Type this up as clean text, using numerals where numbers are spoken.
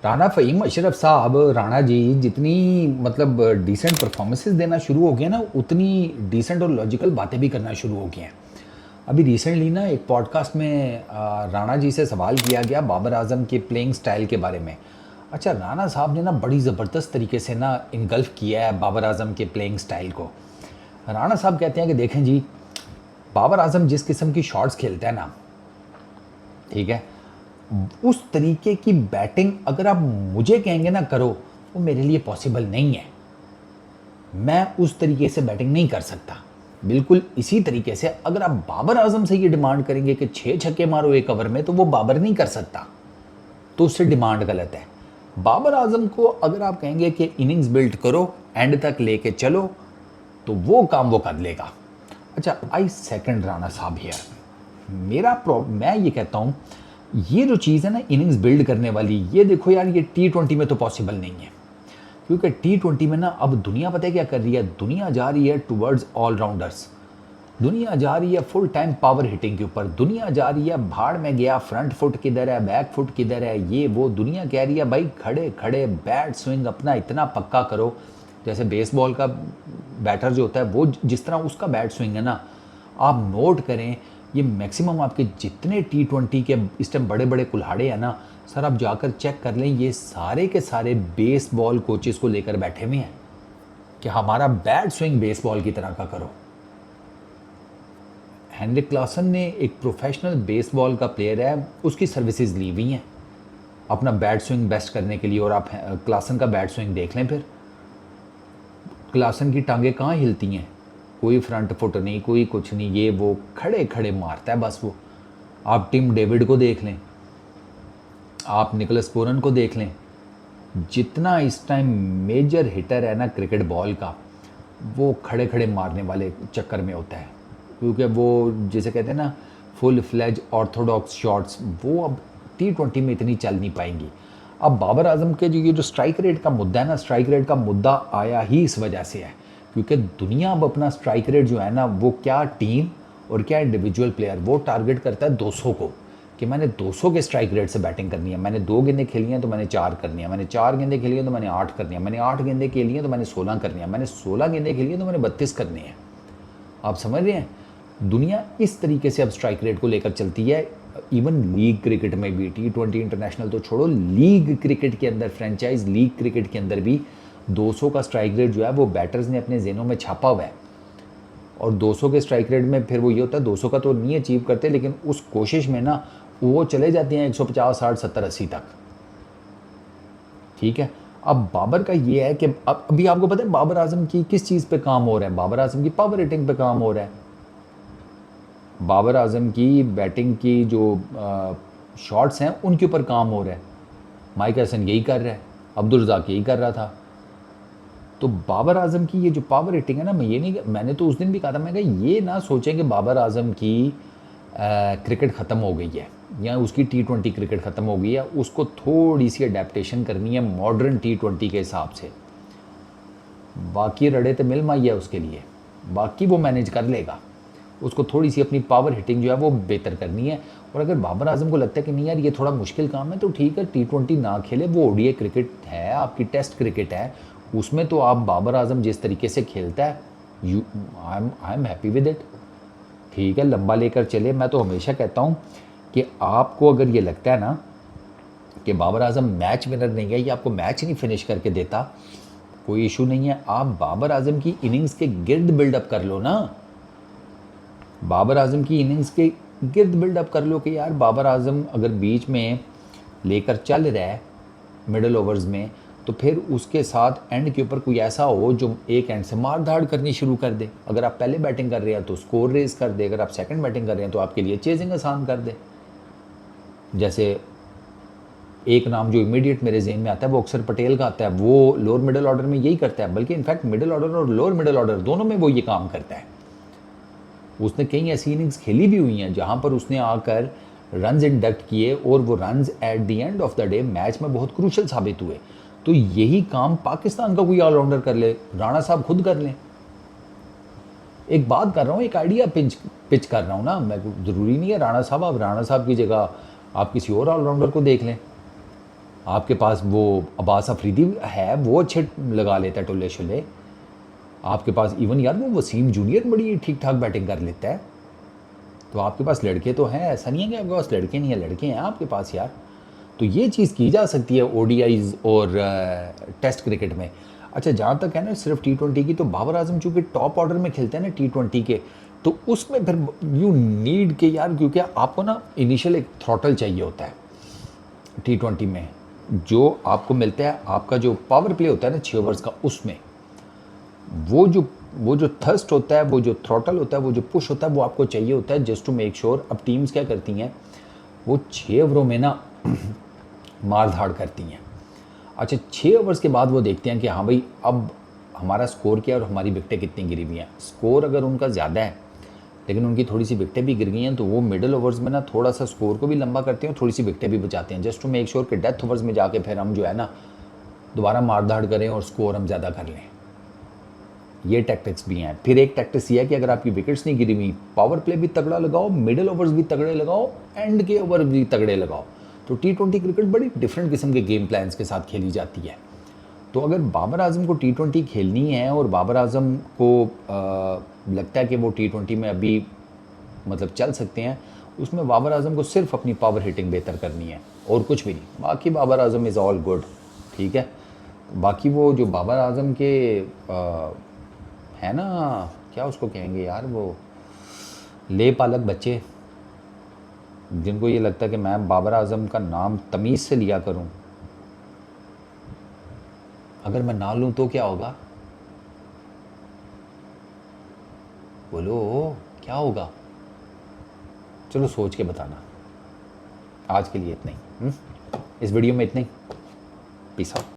राणा फ़हीम अशरफ साहब, राणा जी जितनी मतलब डिसेंट परफॉर्मेंसेस देना शुरू हो गए ना, उतनी डिसेंट और लॉजिकल बातें भी करना शुरू हो गए हैं। अभी रिसेंटली ना एक पॉडकास्ट में राणा जी से सवाल किया गया बाबर आजम के प्लेइंग स्टाइल के बारे में। अच्छा, राणा साहब ने ना बड़ी ज़बरदस्त तरीके से ना इनगल्फ किया है बाबर आजम के प्लेइंग स्टाइल को। राणा साहब कहते हैं कि देखें जी, बाबर आजम जिस किस्म की शॉट्स खेलता है ना, ठीक है, उस तरीके की बैटिंग अगर आप मुझे कहेंगे ना करो, वो मेरे लिए पॉसिबल नहीं है। मैं उस तरीके से बैटिंग नहीं कर सकता। बिल्कुल इसी तरीके से अगर आप बाबर आजम से ये डिमांड करेंगे कि 6 छक्के मारो एक ओवर में, तो वो बाबर नहीं कर सकता, तो उससे डिमांड गलत है। बाबर आजम को अगर आप कहेंगे कि इनिंग्स बिल्ड करो, एंड तक लेके चलो, तो वो काम वो कर लेगा। अच्छा, आई सेकंड राणा साहब हियर। मैं ये कहता हूँ, ये जो चीज़ है ना इनिंग्स बिल्ड करने वाली, ये देखो यार, ये T20 में तो पॉसिबल नहीं है। क्योंकि T20 में ना अब दुनिया पता है क्या कर रही है, दुनिया जा रही है टुवर्ड्स ऑलराउंडर्स। दुनिया जा रही है फुल टाइम पावर हिटिंग के ऊपर। दुनिया जा रही है भाड़ में गया, फ्रंट फुट किधर है, बैक फुट किधर है, ये वो। दुनिया कह रही है भाई खड़े खड़े बैट स्विंग अपना इतना पक्का करो। जैसे बेसबॉल का बैटर जो होता है, वो जिस तरह उसका बैट स्विंग है ना, आप नोट करें, ये मैक्सिमम आपके जितने T20 के इस टाइम बड़े बड़े कुल्हाड़े हैं ना सर, आप जाकर चेक कर लें, ये सारे के सारे बेसबॉल कोचेस को लेकर बैठे हुए हैं कि हमारा बैट स्विंग बेसबॉल की तरह का करो। हेनरिक क्लासन ने, एक प्रोफेशनल बेसबॉल का प्लेयर है, उसकी सर्विसेज ली हुई हैं अपना बैट स्विंग बेस्ट करने के लिए। और आप क्लासन का बैट स्विंग देख लें, फिर क्लासन की टांगें कहाँ हिलती हैं, कोई फ्रंट फुट नहीं, कोई कुछ नहीं, ये वो खड़े खड़े मारता है बस वो। आप टिम डेविड को देख लें, आप निकोलस पूरन को देख लें, जितना इस टाइम मेजर हिटर है ना क्रिकेट बॉल का, वो खड़े खड़े मारने वाले चक्कर में होता है। क्योंकि वो जिसे कहते हैं ना फुल फ्लेज ऑर्थोडॉक्स शॉट्स, वो अब T20 में इतनी चल नहीं पाएंगी। अब बाबर आजम के ये जो स्ट्राइक रेट का मुद्दा है ना, स्ट्राइक रेट का मुद्दा आया ही इस वजह से है क्योंकि दुनिया अब अपना स्ट्राइक रेट जो है ना, वो क्या टीम और क्या इंडिविजुअल प्लेयर, वो टारगेट करता है 200 को, कि मैंने 200 के स्ट्राइक रेट से बैटिंग करनी है। मैंने 2 गेंदें खेली हैं तो मैंने 4 करनी है, मैंने 4 गेंदें खेली हैं तो मैंने 8 करनी है, मैंने 8 गेंदें खेली हैं तो मैंने 16 करनी है, मैंने 16 गेंदें खेली हैं तो मैंने 32 करनी है। आप समझ रहे हैं, दुनिया इस तरीके से अब स्ट्राइक रेट को लेकर चलती है। इवन लीग क्रिकेट में भी, T20 इंटरनेशनल तो छोड़ो, लीग क्रिकेट के अंदर, फ्रेंचाइज लीग क्रिकेट के अंदर भी 200 का स्ट्राइक रेट जो है वो बैटर्स ने अपने जेनों में छापा हुआ है। और 200 के स्ट्राइक रेट में फिर वो ये होता है, 200 का तो नहीं अचीव करते, लेकिन उस कोशिश में ना वो चले जाते हैं 150, 60, 70, 80 तक। ठीक है, अब बाबर का ये है कि अब अभी आपको पता है बाबर आजम की किस चीज़ पे काम हो रहा है, बाबर आजम की पावर हिटिंग पे काम हो रहा है। बाबर आजम की बैटिंग की जो शॉट्स हैं उनके ऊपर काम हो रहा है। माइक हसन यही कर रहा है, अब्दुल रज़ाक यही कर रहा था। तो बाबर आजम की ये जो पावर हिटिंग है ना, मैं ये नहीं, मैंने तो उस दिन भी कहा था, मैं कहा ये ना सोचें कि बाबर आजम की क्रिकेट ख़त्म हो गई है या उसकी T20 क्रिकेट ख़त्म हो गई है। उसको थोड़ी सी अडेप्टेशन करनी है मॉडर्न T20 के हिसाब से। बाकी रड़े तो मिल माई है उसके लिए, बाकी वो मैनेज कर लेगा। उसको थोड़ी सी अपनी पावर हिटिंग जो है वो बेहतर करनी है। और अगर बाबर आजम को लगता है कि नहीं यार ये थोड़ा मुश्किल काम है, तो ठीक है, T20 ना खेले, वो ODI क्रिकेट है, आपकी टेस्ट क्रिकेट है, उसमें तो आप बाबर आजम जिस तरीके से खेलता है, I am happy with it. ठीक है, लंबा लेकर चले। मैं तो हमेशा कहता हूँ कि आपको अगर ये लगता है ना कि बाबर आजम मैच विनर नहीं है, या आपको मैच नहीं फिनिश करके देता, कोई इशू नहीं है, आप बाबर आजम की इनिंग्स के गिर्द बिल्डअप कर लो ना। बाबर आजम की इनिंग्स के गिर्द बिल्डअप कर लो कि यार बाबर आजम अगर बीच में लेकर चल रहा है मिडल ओवर्स में, तो फिर उसके साथ एंड के ऊपर कोई ऐसा हो जो एक एंड से मार धाड़ करनी शुरू कर दे। अगर आप पहले बैटिंग कर रहे हैं तो स्कोर रेस कर दे, अगर आप सेकंड बैटिंग कर रहे हैं तो आपके लिए चेजिंग आसान कर दे। जैसे एक नाम जो इमीडिएट मेरे जेहन में आता है वो अक्षर पटेल का आता है, वो लोअर मिडल ऑर्डर में यही करता है, बल्कि इनफैक्ट मिडल ऑर्डर और लोअर मिडल ऑर्डर दोनों में वो ये काम करता है। उसने कई ऐसी इनिंग्स खेली भी हुई हैं जहाँ पर उसने आकर रन्स इंडक्ट किए और वो runs at the end of the day match में बहुत क्रूशल साबित हुए। तो यही काम पाकिस्तान का कोई ऑलराउंडर कर ले, राणा साहब खुद कर लें। एक बात कर रहा हूँ, एक आइडिया पिच कर रहा हूँ ना मैं, ज़रूरी नहीं है राणा साहब, आप राणा साहब की जगह आप किसी और ऑलराउंडर को देख लें। आपके पास वो अब्बास अफरीदी है, वो अच्छे लगा लेता है टोले शोले। आपके पास इवन यार वो वसीम जूनियर बड़ी ठीक ठाक बैटिंग कर लेता है। तो आपके पास लड़के तो हैं, ऐसा नहीं है कि आपके पास लड़के नहीं है, लड़के हैं आपके पास यार। तो ये चीज़ की जा सकती है ओडीआईज और टेस्ट क्रिकेट में। अच्छा, जहाँ तक है ना सिर्फ T20 की, तो बाबर आजम चूँकि टॉप ऑर्डर में खेलते हैं ना T20 के, तो उसमें फिर यू नीड के यार, क्योंकि आपको ना इनिशियल एक थ्रॉटल चाहिए होता है T20 में। जो आपको मिलता है, आपका जो पावर प्ले होता है ना 6 ओवर्स का, उसमें वो जो थर्स्ट होता है, वो जो थ्रॉटल होता है, वो जो पुश होता है, वो आपको चाहिए होता है जस्ट टू मेक श्योर। अब टीम्स क्या करती हैं, वो 6 ओवरों में ना मार धाड़ करती हैं। अच्छा, 6 ओवर्स के बाद वो देखते हैं कि हाँ भाई अब हमारा स्कोर क्या है और हमारी विकटें कितनी गिरी हुई हैं। स्कोर अगर उनका ज़्यादा है लेकिन उनकी थोड़ी सी विकटें भी गिर गई हैं, तो वो मिडिल ओवर्स में ना थोड़ा सा स्कोर को भी लंबा करते हैं और थोड़ी सी विकटें भी बचाते हैं जस्ट टू मेक श्योर कि डेथ ओवर्स में जाके फिर हम जो है ना दोबारा मार धाड़ करें और स्कोर हम ज़्यादा कर लें। ये टैक्टिक्स भी हैं। फिर एक टैक्टिक्स ये है कि अगर आपकी विकेट्स नहीं गिरी हुई, पावर प्ले भी तगड़ा लगाओ, मिडिल ओवर्स भी तगड़े लगाओ, एंड के ओवर भी तगड़े लगाओ। तो T20 क्रिकेट बड़ी डिफरेंट किस्म के गेम प्लान्स के साथ खेली जाती है। तो अगर बाबर आजम को T20 खेलनी है और बाबर आजम को लगता है कि वो T20 में अभी मतलब चल सकते हैं, उसमें बाबर आजम को सिर्फ अपनी पावर हिटिंग बेहतर करनी है और कुछ भी नहीं। बाकी Babar Azam is all good, ठीक है। बाकी वो जो बाबर आजम के है ना, क्या उसको कहेंगे यार, वो ले पालक बच्चे, जिनको ये लगता है कि मैं बाबर आजम का नाम तमीज़ से लिया करूं, अगर मैं ना लूं तो क्या होगा, बोलो क्या होगा। चलो सोच के बताना। आज के लिए इतना ही, इस वीडियो में इतना ही। Peace out.